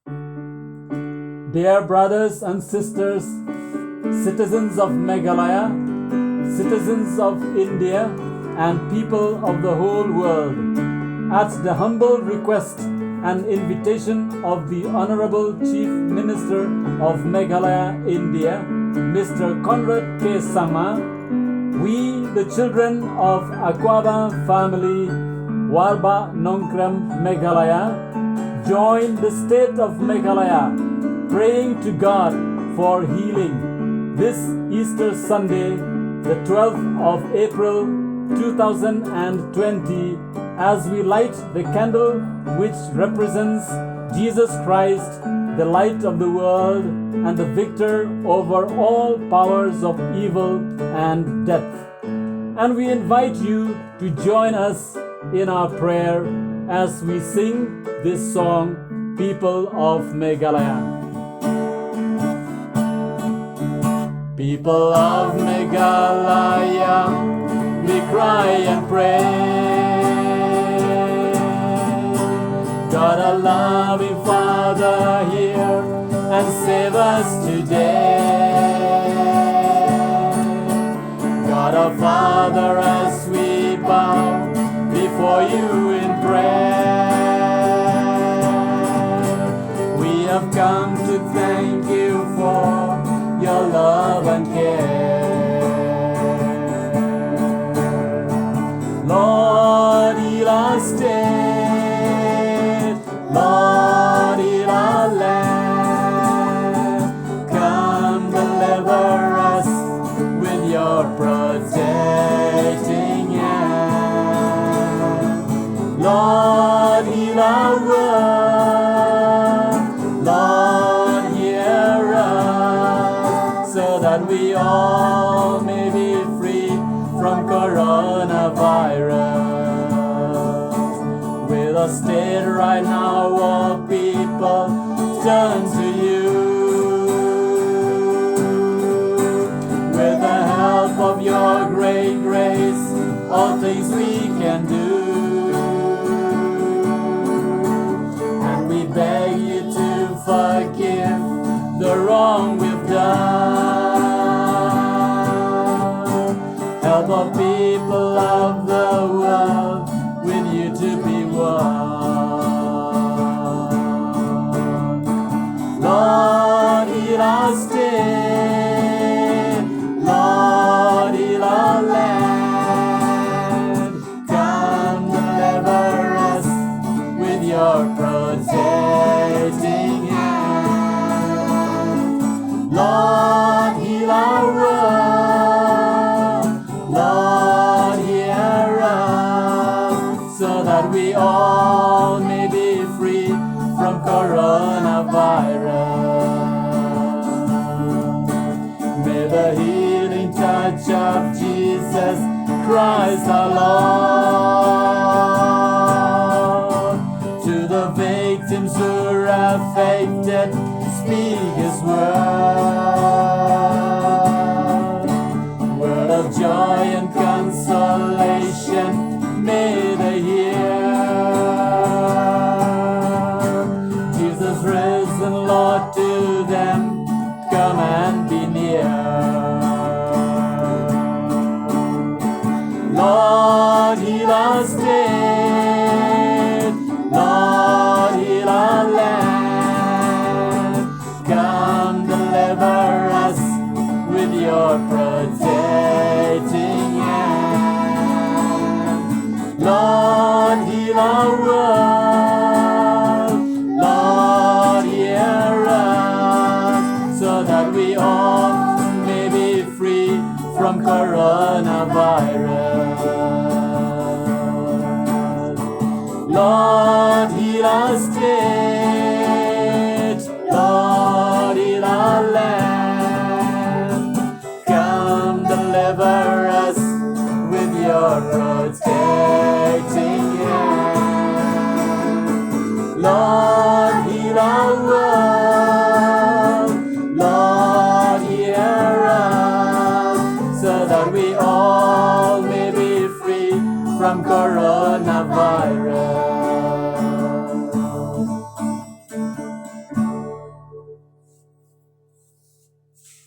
Dear brothers and sisters, citizens of Meghalaya, citizens of India, and people of the whole world, at the humble request and invitation of the Honorable Chief Minister of Meghalaya, India, Mr. Conrad K. Sangma, we, the children of Akwaba family, Warbah Nongkrem, Meghalaya, join the state of Meghalaya, praying to God for healing this Easter Sunday, the 12th of April 2020, as we light the candle which represents Jesus Christ, the light of the world and the victor over all powers of evil and death. And we invite you to join us in our prayer as we sing this song, People of Meghalaya. People of Meghalaya, we cry and pray. God, a loving Father, hear and save us today. God, our Father, as we bow before you in prayer, we have come to thank you for your love and care. Lord, heal our state. Lord, heal our land. Come deliver us with your protecting hand. Lord, heal our world. Lord, hear us, so that we all may be free from coronavirus. With our state right now, all people turn to you. With the help of your great grace, all things we can do. And we beg you to forgive the wrong we've done. Help our people of the world with you to be one. Lord, heal our state. Lord, heal our land. Come deliver us with your protecting hand. Lord, heal our world. Lord, hear us, so that we all may be free from coronavirus. May the healing touch of Jesus Christ our Lord, to the victims who are affected, speak his word of joy and consolation, may they hear. Jesus risen, Lord, to them, come and be near. Lord, heal our state. Lord, heal our land. Come deliver us with your protecting hand. Lord, heal our world. Lord, hear us, so that we all may be free from coronavirus. Lord, heal our state. Lord, heal our land. Come deliver us with your protecting hand. Lord,